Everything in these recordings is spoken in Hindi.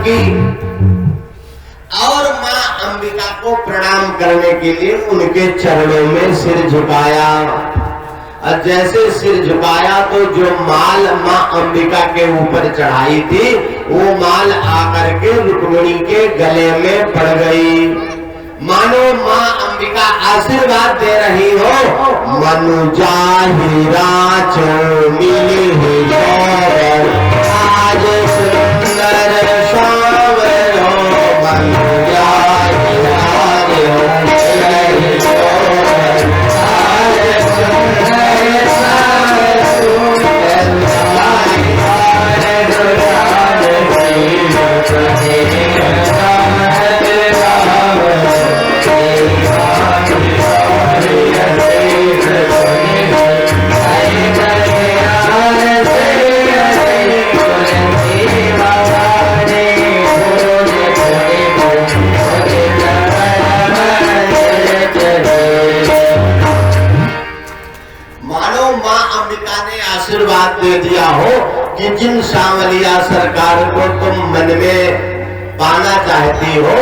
की और मां अंबिका को प्रणाम करने के लिए उनके चरणों में सिर झुकाया। और जैसे सिर झुकाया तो जो माल मां अंबिका के ऊपर चढ़ाई थी वो माल आकर के रुक्मिणी के गले में पड़ गई। मानो मां अंबिका आशीर्वाद दे रही हो, मनुजा हीरा चौमिली आज सुंदर सावरो मनुजा आशीर्वाद दे दिया हो कि जिन सांवलिया सरकार को तुम मन में पाना चाहती हो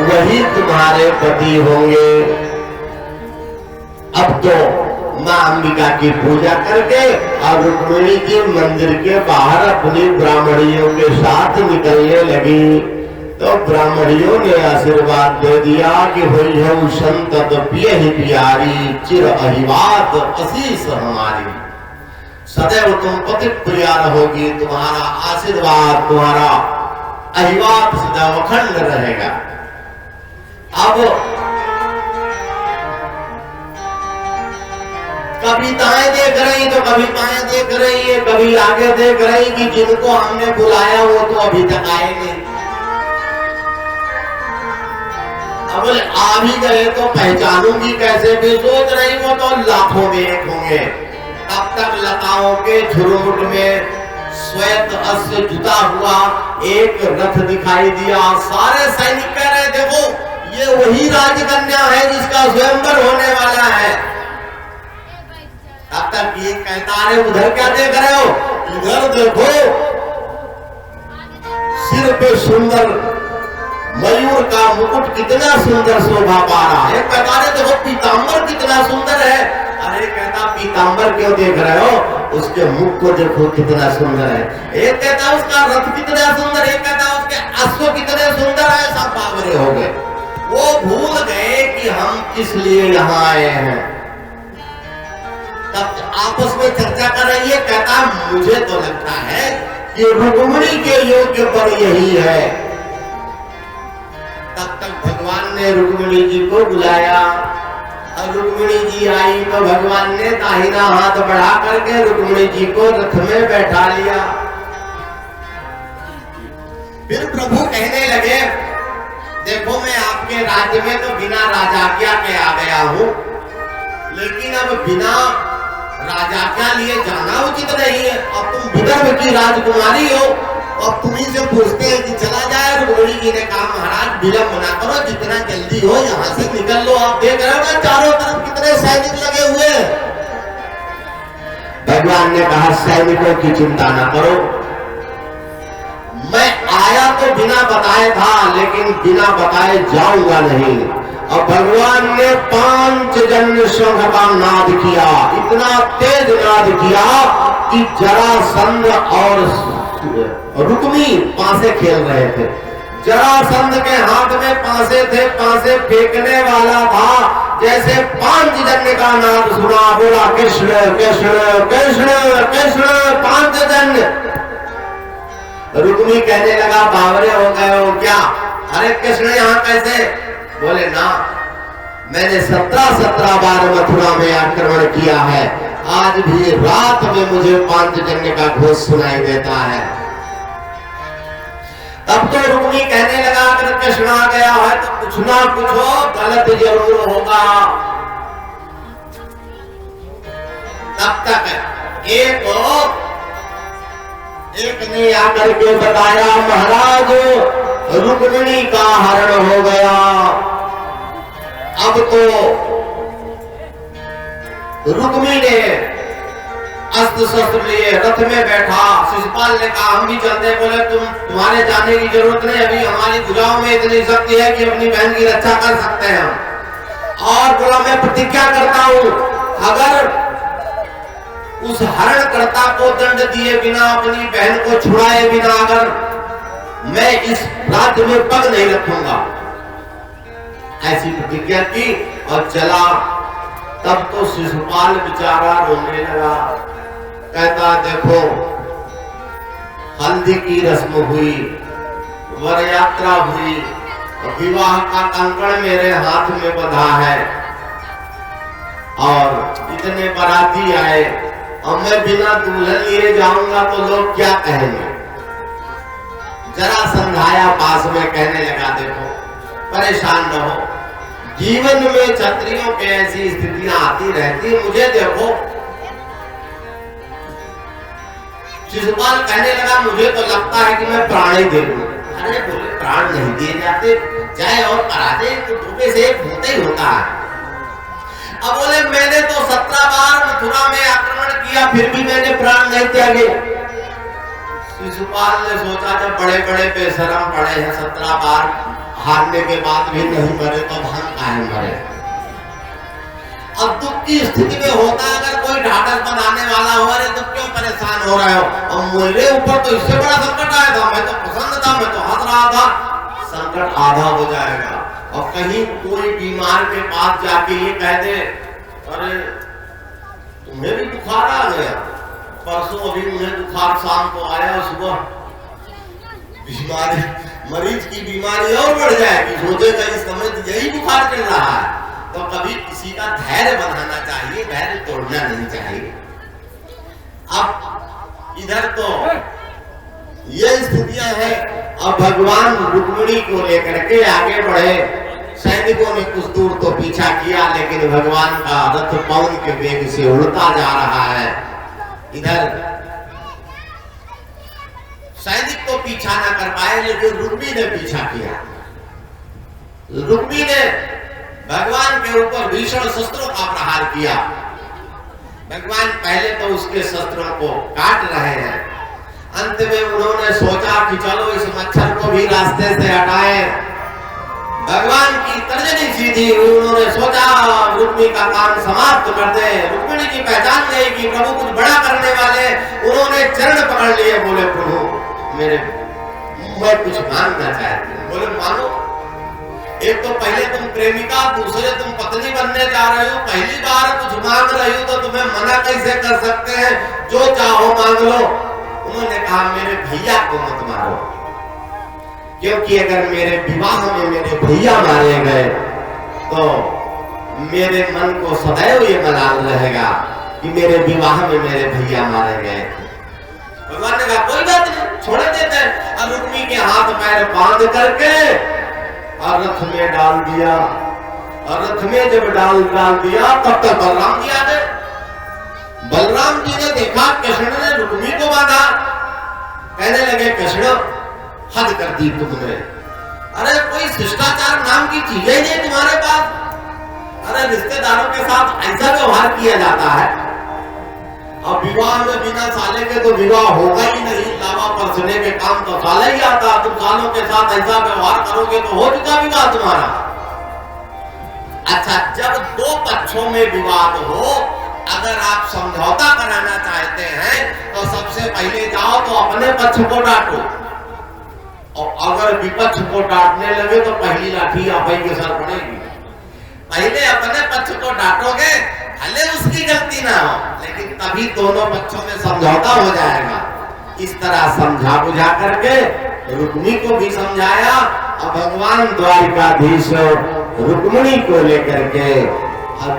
वही तुम्हारे पति होंगे। अब तो मां अंबिका की पूजा करके और रुक्मिणी जी मंदिर के बाहर अपनी ब्राह्मणियों के साथ निकलने लगी। तो ब्राह्मणियों ने आशीर्वाद दे दिया कि होई है संतत पिय ही प्यारी चिर अहिवात असीस हमारी, सदैव तुम पति प्रिया रहोगी, तुम्हारा आशीर्वाद तुम्हारा अहिवात सदैव अखंड रहेगा। अब कभी दाएं देख रही तो कभी बाएं देख रही है, कभी आगे देख रही कि जिनको हमने बुलाया वो तो अभी तक आए नहीं। अब आ भी गए तो पहचानूंगी कैसे, भी सोच रही वो तो लाखों में एक होंगे। तब तक लताओं के झुरमुट में श्वेत अश्व जुता हुआ एक रथ दिखाई दिया। सारे सैनिक कह रहे देखो ये वही राजकन्या है जिसका स्वयंवर होने वाला है। तब तक ये कहता है उधर क्या देख रहे हो, इधर देखो सिर पे सुंदर मयूर का मुकुट कितना सुंदर शोभा पा रहा है। कहता है देखो पीतांबर कितना सुंदर है। अरे कहता पीतांबर क्यों देख रहे हो, उसके मुख को देखो कितना सुंदर है। एक कहता उसका रथ कितना सुंदर, एक कहता उसके अश्व कितने सुंदर है। सब बावरे हो गए, वो भूल गए कि हम किस लिए यहाँ आए हैं। तब आपस में चर्चा कर रही है। कहता मुझे तो लगता है कि रुक्मिणी के योग्य पर यही है। तब तक भगवान ने रुक्मिणी जी को बुलाया और रुक्मिणी जी आई तो भगवान ने दाहिना हाथ बढ़ा करके रुक्मिणी जी को रथ में बैठा लिया। फिर प्रभु कहने लगे देखो मैं आपके राज्य में तो बिना राजाज्ञा के आ गया हूं, लेकिन अब बिना राजाज्ञा लिए जाना उचित नहीं है। अब तुम विदर्भ की राजकुमारी हो, अब तुम्ही से पूछते हैं कि चला जाए। रुक्मिणी जी ने कहा महाराज विलंब ना करो, जितना जल्दी हो यहाँ से निकल लो। आप देख रहे हो ना चारों तरफ कितने सैनिक लगे हुए हैं। भगवान ने कहा सैनिकों की चिंता ना करो, मैं आया तो बिना बताए था लेकिन बिना बताए जाऊंगा नहीं। और भगवान ने 5 जन्य शंख का नाद किया, इतना तेज नाद किया कि जरासंध और रुक्मी पासे खेल रहे थे। जरासंध के हाथ में पासे थे, पासे फेंकने वाला था। जैसे 5 जन्य का नाद सुना, बोला कृष्ण कृष्ण कृष्ण कृष्ण 5 जन्य। रुक्मी कहने लगा बावरे हो गए हो क्या, अरे कृष्ण यहाँ कैसे? बोले ना मैंने 17 बार मथुरा में आक्रमण किया है, आज भी रात में मुझे 5 जन्य का घोष सुनाई देता है। तब तो रुक्मी कहने लगा अगर कृष्ण आ गया है तो कुछ ना कुछ हो गलत जरूर होगा। तब तक एक ने आकर के बताया महाराज रुक्मिणी का हरण हो गया। अब तो रुक्मी ने अस्त्र अस्त्र शस्त्र लिए रथ में बैठा। शिशुपाल ने कहा हम भी चलते। बोले तुम्हारे जाने की जरूरत नहीं, अभी हमारी भुजाओं में इतनी शक्ति है कि अपनी बहन की रक्षा कर सकते हैं हम। और बोला मैं प्रतिज्ञा करता हूं, अगर उस हरणकर्ता को दंड दिए बिना, अपनी बहन को छुड़ाए बिना अगर मैं इस राज्य में पग नहीं रखूंगा। ऐसी प्रतिज्ञा की और चला। तब तो शिशुपाल बेचारा रोने लगा, कहता देखो हल्दी की रस्म हुई, वर यात्रा हुई, विवाह का कंकण मेरे हाथ में बंधा है और इतने बाराती आए और मैं बिना दुल्हन लिए जाऊंगा तो लोग क्या कहेंगे। जरा समझाया पास में, कहने लगा देखो परेशान न हो, जीवन में क्षत्रियों के ऐसी स्थितियां आती रहती, मुझे देखो। शिशुपाल कहने लगा मुझे तो लगता है कि मैं प्राण ही दे दूं। अरे बोले प्राण नहीं दिए जाते, चाहे और करा दे तो धोखे से एक होता ही होता है। अब बोले मैंने तो 17 बार मथुरा में आक्रमण किया, फिर भी मैंने प्राण नहीं त्यागे। शिशुपाल ने सोचा जब बड़े बड़े बेशरम पड़े हैं 17 बार हारने के बाद भी नहीं मरे तो हम काहे मरे। अब दुख की स्थिति में होता है, अगर कोई ढाढ़स बनाने वाला हो, अरे तुम क्यों परेशान हो रहे हो, और मेरे ऊपर तो इससे बड़ा संकट आया था, मैं तो प्रसन्न था, मैं तो हंस रहा था। संकट आधा हो जाएगा। और कहीं कोई बीमार के पास जाके ये कह दे अरे तुम्हें भी बुखार आ गया, परसों अभी मुझे बुखार शाम को आया, सुबह बीमारी, मरीज की बीमारी और बढ़ जाएगी, सोचेगा इस समय यही बुखार चल रहा है। तो कभी किसी का धैर्य बढ़ाना चाहिए, धैर्य तोड़ना नहीं चाहिए। अब इधर तो ये स्थितियां हैं। अब भगवान रुक्मिणी को लेकर के आगे बढ़े। सैनिकों ने कुछ दूर तो पीछा किया, लेकिन भगवान का रथ पवन के वेग से उड़ता जा रहा है। इधर सैनिक तो पीछा ना कर पाए, लेकिन रुक्मी ने पीछा किया। रुक्मी ने भगवान के ऊपर भीषण शस्त्रों का प्रहार किया। भगवान पहले तो उसके शस्त्रों को काट रहे हैं, अंत में उन्होंने सोचा कि चलो इस मच्छर को भी रास्ते से हटाएं। भगवान की तर्जनी सीधी, उन्होंने सोचा रुक्मी का काम समाप्त कर दे। रुक्मिणी की पहचान गई कि प्रभु कुछ बड़ा करने वाले। उन्होंने चरण पकड़ लिए, बोले प्रभु मेरे मैं कुछ मांगना चाहती हूँ। बोले मानो। एक तो पहले तुम प्रेमिका, दूसरे तुम पत्नी बनने जा रहे हो, पहली बार कुछ मांग रही हो तो तुम्हें मना कैसे कर सकते हैं, जो चाहो मांग लो। उन्होंने कहा मेरे भैया को मत मारो, क्योंकि अगर मेरे विवाह में मेरे भैया मारे गए तो मेरे मन को सदैव ये मलाल रहेगा कि मेरे विवाह में मेरे भैया मारे गए। भगवान ने कहा कोई बात नहीं, छोड़े देते हैं। और रुक्मी के हाथ पैर बांध करके और रथ में डाल दिया। और रथ में जब डाल दिया तब तक बलराम जी आ गए। बलराम जी ने देखा कृष्ण ने रुक्मी को बांधा, कहने लगे कृष्ण हद कर दी तुमने, अरे कोई शिष्टाचार नाम की चीजें नहीं तुम्हारे पास। अरे रिश्तेदारों के साथ ऐसा व्यवहार किया जाता है। अब विवाह में बिना साले के तो विवाह होगा ही नहीं, लावा परसने के काम तो साले ही आता। तुम सालों के साथ ऐसा व्यवहार करोगे तो हो चुका विवाह तुम्हारा। अच्छा, जब दो पक्षों में विवाद हो, अगर आप समझौता कराना चाहते हैं तो सबसे पहले जाओ तो अपने पक्ष को डांटो, और अगर विपक्ष को डांटने लगे तो पहली लाठी आप ही के सर पड़ेगी। पहले अपने पक्ष को डांटोगे, भले उसकी गलती ना हो, लेकिन तभी दोनों पक्षों में समझौता हो जाएगा। इस तरह समझा बुझा करके रुक्मिणी को भी समझाया, और भगवान द्वारिकाधीश रुक्मिणी को लेकर के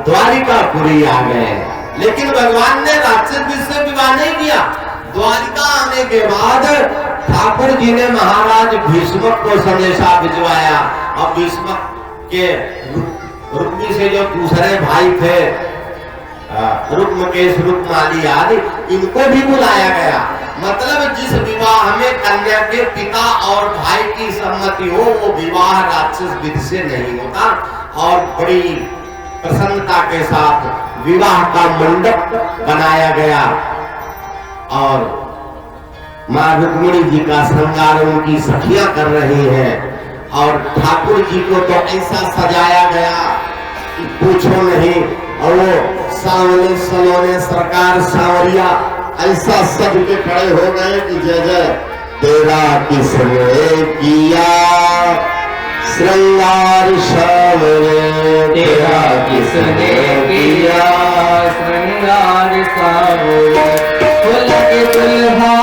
द्वारिकापुरी आ गए। लेकिन भगवान ने राक्षस से विवाह नहीं किया। द्वारिका आने के बाद ठाकुर जी ने महाराज भीष्मक को संदेशा भिजवाया, और भीष्मक के रुक्मी से जो दूसरे भाई थे रुक्मकेश, रुक्माली आदि, इनको भी बुलाया गया। मतलब जिस विवाह में कन्या के पिता और भाई की सम्मति हो, वो विवाह राक्षस विधि से नहीं होता। और बड़ी प्रसन्नता के साथ विवाह का मंडप बनाया गया। और माँ रुक्मिणी जी का श्रृंगार उनकी सखियां कर रही हैं और ठाकुर जी को तो ऐसा सजाया गया कि पूछो नहीं। और वो सावले सलोने सरकार सांवरिया ऐसा सज के खड़े हो गए कि जय जय तेरा किसने किया श्रृंगार सांवरे, तेरा किसने किया श्रृंगार सांवरे, फूल के दुल्हा